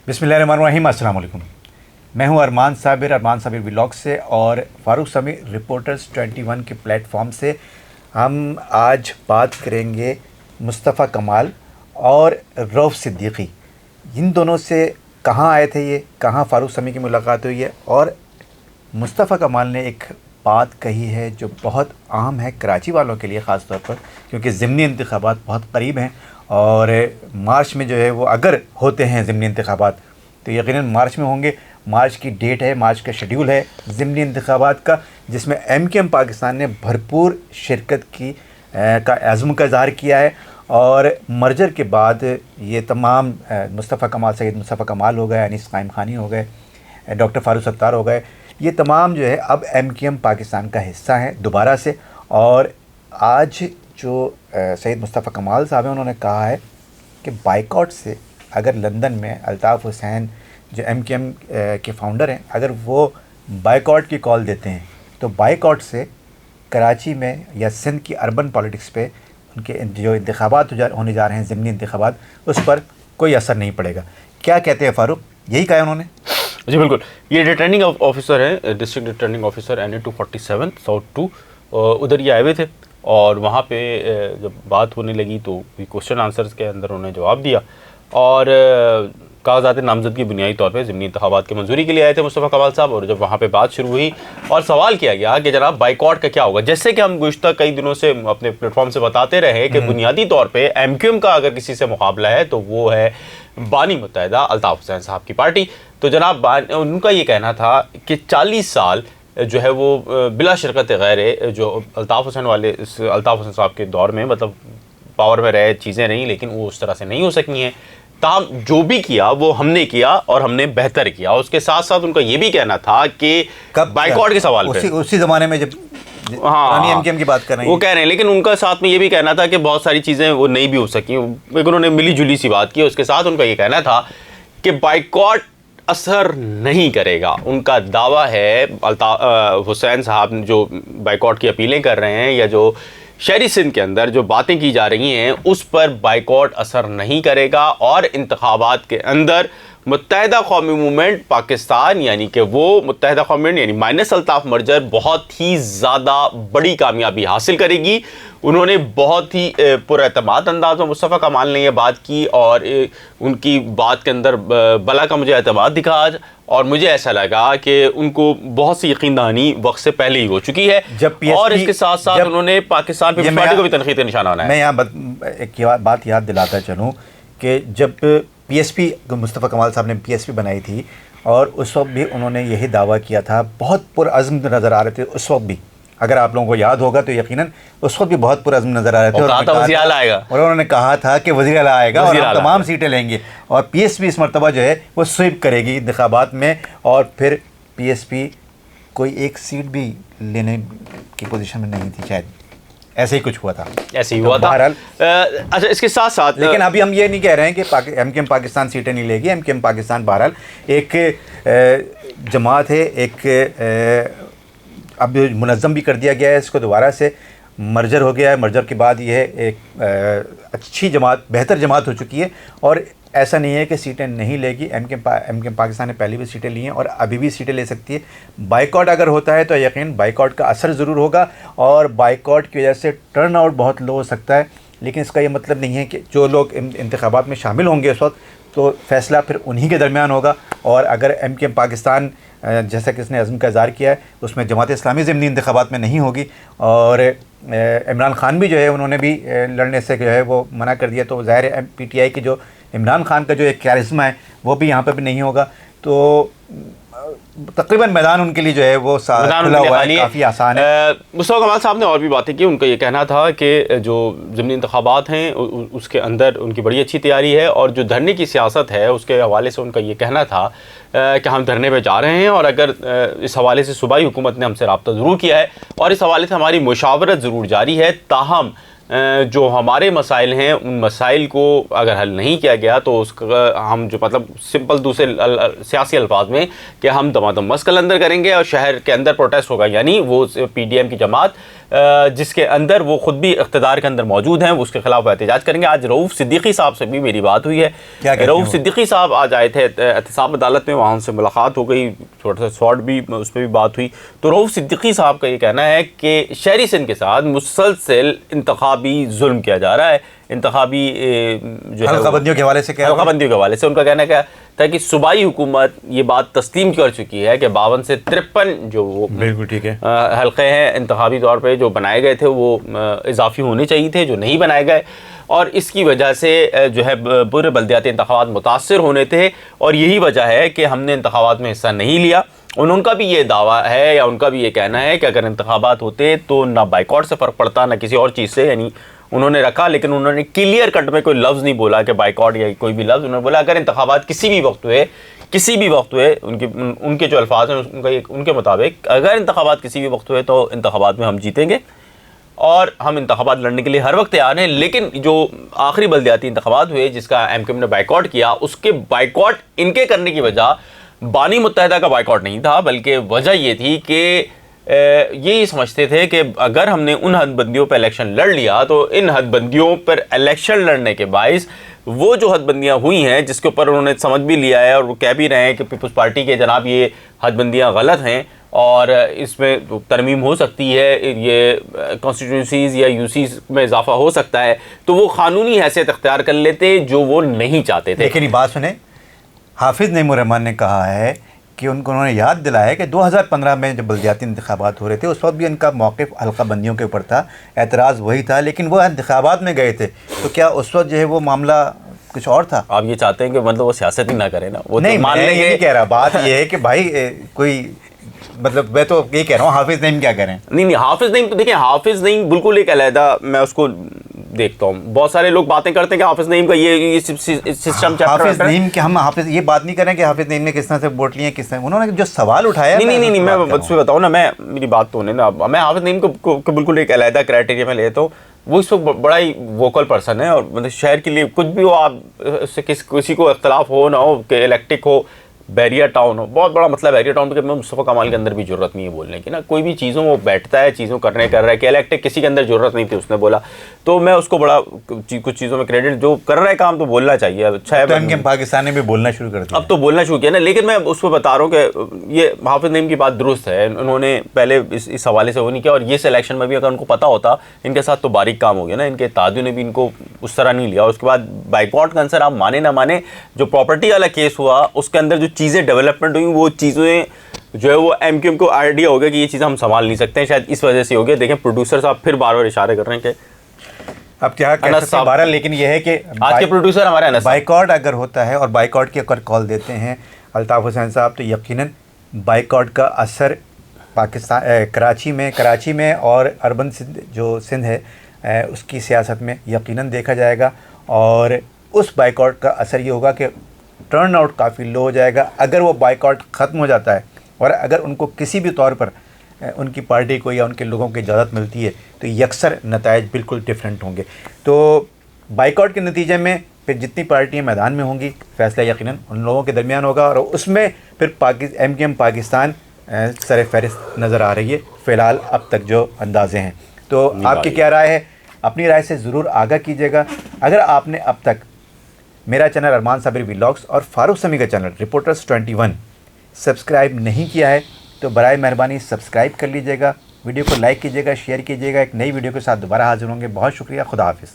بسم اللہ الرحمن الرحیم. السلام علیکم. میں ہوں ارمان صابر ولاگ سے اور فاروق سمیع رپورٹرز 21 کے پلیٹ فارم سے. ہم آج بات کریں گے مصطفیٰ کمال اور رؤف صدیقی. ان دونوں سے کہاں آئے تھے یہ, کہاں فاروق سمیع کی ملاقات ہوئی ہے, اور مصطفیٰ کمال نے ایک بات کہی ہے جو بہت اہم ہے کراچی والوں کے لیے خاص طور پر, کیونکہ ضمنی انتخابات بہت قریب ہیں اور مارچ میں جو ہے وہ اگر ہوتے ہیں ضمنی انتخابات تو یقیناً مارچ میں ہوں گے. مارچ کی ڈیٹ ہے, مارچ کا شیڈیول ہے ضمنی انتخابات کا, جس میں ایم پاکستان نے بھرپور شرکت کا عزم کا اظہار کیا ہے. اور مرجر کے بعد یہ تمام مصطفیٰ کمال, سید مصطفیٰ کمال ہو گئے, انیس قائم خانی ہو گئے, ڈاکٹر فاروق ستار ہو گئے, یہ تمام جو ہے اب ایم پاکستان کا حصہ ہیں دوبارہ سے. اور آج جو سید مصطفیٰ کمال صاحب ہیں انہوں نے کہا ہے کہ بائیکاٹ سے اگر لندن میں الطاف حسین جو ایم کے فاؤنڈر ہیں اگر وہ بائیکاٹ کی کال دیتے ہیں تو بائیکاٹ سے کراچی میں یا سندھ کی اربن پالیٹکس پہ ان کے جو انتخابات ہونے جا رہے ہیں ضمنی انتخابات, اس پر کوئی اثر نہیں پڑے گا. کیا کہتے ہیں فاروق؟ یہی کہا انہوں نے. جی بالکل, یہ ریٹرننگ آفیسر ہیں, district returning officer NA 247 south 2, ادھر یہ آئے ہوئے تھے اور وہاں پہ جب بات ہونے لگی تو کوشچن آنسرز کے اندر انہوں نے جواب دیا اور کاغذات نامزدگی کی بنیادی طور پہ ضمنی انتخابات کی منظوری کے لیے آئے تھے مصطفیٰ کمال صاحب. اور جب وہاں پہ بات شروع ہوئی اور سوال کیا گیا کہ جناب بائیکاٹ کا کیا ہوگا, جیسے کہ ہم گزشتہ کئی دنوں سے اپنے پلیٹ فارم سے بتاتے رہے کہ بنیادی طور پہ MQM کا اگر کسی سے مقابلہ ہے تو وہ ہے بانی متحدہ الطاف حسین صاحب کی پارٹی. تو جناب ان کا یہ کہنا تھا کہ 40 سال جو ہے وہ بلا شرکت غیر جو الطاف حسین صاحب کے دور میں مطلب پاور میں رہے, چیزیں رہیں لیکن وہ اس طرح سے نہیں ہو سکی ہیں. تاہم جو بھی کیا وہ ہم نے کیا اور ہم نے بہتر کیا. اس کے ساتھ ساتھ ان کا یہ بھی کہنا تھا کہ بائیکاٹ کے سوال پہ اسی زمانے میں جب ایم کی بات کر رہے ہیں وہ کہہ رہے ہیں, لیکن ان کا ساتھ میں یہ بھی کہنا تھا کہ بہت ساری چیزیں وہ نہیں بھی ہو سکیں. انہوں نے ملی جلی سی بات کی. اس کے ساتھ ان کا یہ کہنا تھا کہ بائیکاٹ اثر نہیں کرے گا. ان کا دعویٰ ہے حسین صاحب جو بائیکاٹ کی اپیلیں کر رہے ہیں یا جو شہری سندھ کے اندر جو باتیں کی جا رہی ہیں اس پر بائیکاٹ اثر نہیں کرے گا اور انتخابات کے اندر متحدہ قومی موومنٹ پاکستان یعنی کہ وہ متحدہ قومی موومنٹ یعنی مائنس الطاف مرجر بہت ہی زیادہ بڑی کامیابی حاصل کرے گی. انہوں نے بہت ہی پراعتماد انداز میں مصطفیٰ کمال نے یہ بات کی اور ان کی بات کے اندر بلا کا مجھے اعتماد دکھا آج, اور مجھے ایسا لگا کہ ان کو بہت سی یقین دہانی وقت سے پہلے ہی ہو چکی ہے. اور اس کے ساتھ ساتھ انہوں نے پاکستان پیپلز پارٹی کو بھی تنقید کا نشانہ بنایا. میں یہاں ایک بات یاد دلاتا چلوں کہ جب PSP مصطفیٰ کمال صاحب نے PSP بنائی تھی اور اس وقت بھی انہوں نے یہی دعویٰ کیا تھا, بہت پرعزم نظر آ رہے تھے اس وقت بھی. اگر آپ لوگوں کو یاد ہوگا تو یقیناً اس وقت بھی بہت پرعزم نظر آ رہے تھے اور انہوں نے کہا تھا کہ وزیر اعلیٰ آئے گا اور ہم تمام سیٹیں لیں گے. اور PSP اس مرتبہ جو ہے وہ سویپ کرے گی انتخابات میں, اور پھر PSP کوئی ایک سیٹ بھی لینے کی پوزیشن میں نہیں تھی شاید, ایسے ہی کچھ ہوا تھا. ایسے ہی ہوا تھا. اچھا, اس کے ساتھ ساتھ لیکن ابھی ہم یہ نہیں کہہ رہے ہیں کہ MQM پاکستان سیٹیں نہیں لے گی. MQM پاکستان بہرحال ایک جماعت ہے, ایک اب منظم بھی کر دیا گیا ہے, اس کو دوبارہ سے مرجر ہو گیا ہے. مرجر کے بعد یہ ایک اچھی جماعت, بہتر جماعت ہو چکی ہے اور ایسا نہیں ہے کہ سیٹیں نہیں لے گی. MQM پاکستان نے پہلے بھی سیٹیں لی ہیں اور ابھی بھی سیٹیں لے سکتی ہے. بائیکاٹ اگر ہوتا ہے تو یقین بائیکاٹ کا اثر ضرور ہوگا اور بائیکاٹ کی وجہ سے ٹرن آؤٹ بہت لو ہو سکتا ہے, لیکن اس کا یہ مطلب نہیں ہے کہ جو لوگ انتخابات میں شامل ہوں گے اس وقت تو فیصلہ پھر انہی کے درمیان ہوگا. اور اگر MQM پاکستان جیسا کہ اس نے عزم کا اظہار کیا ہے اس میں جماعت اسلامی ضمنی انتخابات میں نہیں ہوگی اور عمران خان بھی جو ہے انہوں نے بھی لڑنے سے جو ہے وہ منع کر دیا, تو ظاہر ہے PTI کی جو عمران خان کا جو ایک کیرزما ہے وہ بھی یہاں پہ بھی نہیں ہوگا. تو تقریباً میدان ان کے لیے جو ہے وہ کھلا ہوا ہے, کافی آسان ہے. مصطفیٰ کمال صاحب نے اور بھی باتیں کی. ان کا یہ کہنا تھا کہ جو ضمنی انتخابات ہیں اس کے اندر ان کی بڑی اچھی تیاری ہے اور جو دھرنے کی سیاست ہے اس کے حوالے سے ان کا یہ کہنا تھا کہ ہم دھرنے پہ جا رہے ہیں اور اگر اس حوالے سے صوبائی حکومت نے ہم سے رابطہ ضرور کیا ہے اور اس حوالے سے ہماری مشاورت ضرور جاری ہے, تاہم جو ہمارے مسائل ہیں ان مسائل کو اگر حل نہیں کیا گیا تو اس کا ہم جو مطلب سمپل دوسرے سیاسی الفاظ میں کہ ہم دمادم مسکل اندر کریں گے اور شہر کے اندر پروٹیسٹ ہوگا، یعنی وہ پی ڈی ایم کی جماعت جس کے اندر وہ خود بھی اقتدار کے اندر موجود ہیں وہ اس کے خلاف احتجاج کریں گے۔ آج رؤوف صدیقی صاحب سے بھی میری بات ہوئی ہے، رؤوف صدیقی صاحب آج آئے تھے احتساب عدالت میں، وہاں سے ملاقات ہو گئی، چھوٹا سا شارٹ بھی اس پہ بھی بات ہوئی۔ تو رؤوف صدیقی صاحب کا یہ کہنا ہے کہ شہری سندھ کے ساتھ مسلسل انتخابی ظلم کیا جا رہا ہے، انتخابی جو حلقہ بندیوں کے حوالے سے حلقہ بندیوں کے حوالے سے ان کا کہنا کیا تھا کہ صوبائی حکومت یہ بات تسلیم کر چکی ہے کہ 52 سے 53 جو وہ بالکل ٹھیک ہے حلقے ہیں انتخابی طور پہ جو بنائے گئے تھے وہ اضافی ہونے چاہیے تھے، جو نہیں بنائے گئے، اور اس کی وجہ سے جو ہے پورے بلدیاتی انتخابات متاثر ہونے تھے، اور یہی وجہ ہے کہ ہم نے انتخابات میں حصہ نہیں لیا۔ ان کا بھی یہ دعویٰ ہے یا ان کا بھی یہ کہنا ہے کہ اگر انتخابات ہوتے تو نہ بائیکاٹ سے فرق پڑتا نہ کسی اور چیز سے، یعنی انہوں نے رکھا لیکن انہوں نے کلیئر کٹ میں کوئی لفظ نہیں بولا کہ بائیکاٹ یا کوئی بھی لفظ، انہوں نے بولا اگر انتخابات کسی بھی وقت ہوئے ان کے جو الفاظ ہیں ان کے مطابق اگر انتخابات کسی بھی وقت ہوئے تو انتخابات میں ہم جیتیں گے اور ہم انتخابات لڑنے کے لیے ہر وقت تیار ہیں۔ لیکن جو آخری بلدیاتی انتخابات ہوئے جس کا ایم کیو ایم نے بائیکاٹ کیا، اس کے بائیکاٹ ان کے کرنے کی وجہ بانی متحدہ کا بائیکاٹ نہیں تھا، بلکہ وجہ یہ تھی کہ یہی سمجھتے تھے کہ اگر ہم نے ان حد بندیوں پہ الیکشن لڑ لیا تو ان حد بندیوں پر الیکشن لڑنے کے باعث وہ جو حد بندیاں ہوئی ہیں جس کے اوپر انہوں نے سمجھ بھی لیا ہے اور وہ کہہ بھی رہے ہیں کہ پیپلز پارٹی کے جناب یہ حد بندیاں غلط ہیں اور اس میں ترمیم ہو سکتی ہے، یہ کانسٹیٹیوئنسیز یا یو سیز میں اضافہ ہو سکتا ہے، تو وہ قانونی حیثیت اختیار کر لیتے جو وہ نہیں چاہتے تھے۔ لیکن یہ بات سنیں، حافظ نعیم الرحمان نے کہا ہے کہ انہوں نے یاد دلایا کہ 2015 میں جب بلدیاتی انتخابات ہو رہے تھے اس وقت بھی ان کا موقف حلقہ بندیوں کے اوپر تھا، اعتراض وہی تھا، لیکن وہ انتخابات میں گئے تھے، تو کیا اس وقت جو ہے وہ معاملہ کچھ اور تھا؟ آپ یہ چاہتے ہیں کہ مطلب وہ سیاست ہی نہ کرے نا، وہ نہیں، میں یہ نہیں کہہ رہا، بات یہ ہے کہ بھائی کوئی مطلب میں تو یہ کہہ رہا ہوں حافظ نعیم کیا کریں؟ نہیں حافظ نعیم تو دیکھیں، حافظ نعیم بالکل ایک علیحدہ، میں اس کو دیکھتا ہوں، بہت سارے لوگ باتیں کرتے ہیں کہ حافظ نعیم کا یہ سسٹم حافظ نعیم کہ ہم حافظ یہ بات نہیں کریں کہ حافظ نعیم نے کس طرح سے ووٹ لیے، کس طرح انہوں نے جو سوال اٹھایا۔ نہیں میں اس پہ بتاؤں نا، میری بات تو ہونے نا، میں حافظ نعیم کو بالکل ایک علیحدہ کرائٹیریا میں لیتا ہوں، وہ اس وقت بڑا ہی ووکل پرسن ہے اور مطلب شہر کے لیے کچھ بھی ہو، آپ اس سے کسی کو اختلاف ہو نہ ہو کہ الیکٹرک ہو، بیریا ٹاؤن ہو، بہت بڑا مسئلہ بیریا ٹاؤن، میں مصطفیٰ کمال کے اندر بھی ضرورت نہیں ہے بولنے کی نا، کوئی بھی چیزوں وہ بیٹھتا ہے، چیزوں کر رہا ہے کہ الیکٹرک کسی کے اندر ضرورت نہیں تھی اس نے بولا، تو میں اس کو بڑا کچھ چیزوں میں کریڈٹ، جو کر رہا ہے کام تو بولنا چاہیے، اچھا ہے۔ پاکستان نے بھی بولنا شروع کر دیا، اب تو بولنا شروع کیا نا، لیکن میں اس پہ بتا رہا ہوں کہ یہ حافظ نعیم کی بات درست ہے، انہوں نے پہلے اس حوالے سے وہ نہیں کیا، اور یہ سلیکشن میں بھی اگر ان کو پتا ہوتا ان کے ساتھ تو باریک کام ہو گیا نا، ان کے اتحادیوں نے بھی ان کو اس طرح نہیں لیا۔ اور اس کے بعد بائیکاٹ کا آنسر آپ مانے نہ مانے، جو پراپرٹی والا کیس ہوا اس کے اندر جو چیزیں ڈیولپمنٹ ہوئی، وہ چیزیں جو ہے وہ ایم کیو ایم کو آئیڈیا ہو گیا کہ یہ چیزیں ہم سنبھال نہیں سکتے ہیں، شاید اس وجہ سے ہو گیا۔ دیکھیں پروڈیوسر صاحب پھر بار بار اشارے کر رہے ہیں کہ اب کیا کہہ سکتے ہیں بہرحال، لیکن یہ ہے کہ آج کے پروڈیوسر ہمارے انس بائیکاٹ اگر ہوتا ہے اور بائیکاٹ کی اگر کال دیتے ہیں الطاف حسین صاحب، تو یقیناً بائیکاٹ کا اثر پاکستان کراچی میں اور اربن جو سندھ ہے اس کی سیاست میں یقیناً دیکھا جائے گا، اور اس بائیکاٹ کا اثر یہ ہوگا کہ ٹرن آؤٹ کافی لو ہو جائے گا۔ اگر وہ بائیکاٹ ختم ہو جاتا ہے اور اگر ان کو کسی بھی طور پر ان کی پارٹی کو یا ان کے لوگوں کی اجازت ملتی ہے تو یکسر نتائج بالکل ڈفرینٹ ہوں گے۔ تو بائیکاٹ کے نتیجے میں پھر جتنی پارٹیاں میدان میں ہوں گی فیصلہ یقیناً ان لوگوں کے درمیان ہوگا، اور اس میں پھر ایم کیو ایم پاکستان سر فہرست نظر آ رہی ہے فی الحال اب تک جو اندازے ہیں۔ تو آپ کی کیا رائے ہے؟ اپنی رائے سے ضرور آگاہ کیجیے گا۔ اگر آپ نے اب تک میرا چینل ارمان صابر ولاگس اور فاروق سمیع کا چینل رپورٹرز 21 سبسکرائب نہیں کیا ہے تو برائے مہربانی سبسکرائب کر لیجیے گا، ویڈیو کو لائک کیجیے گا، شیئر کیجیے گا۔ ایک نئی ویڈیو کے ساتھ دوبارہ حاضر ہوں گے۔ بہت شکریہ، خدا حافظ۔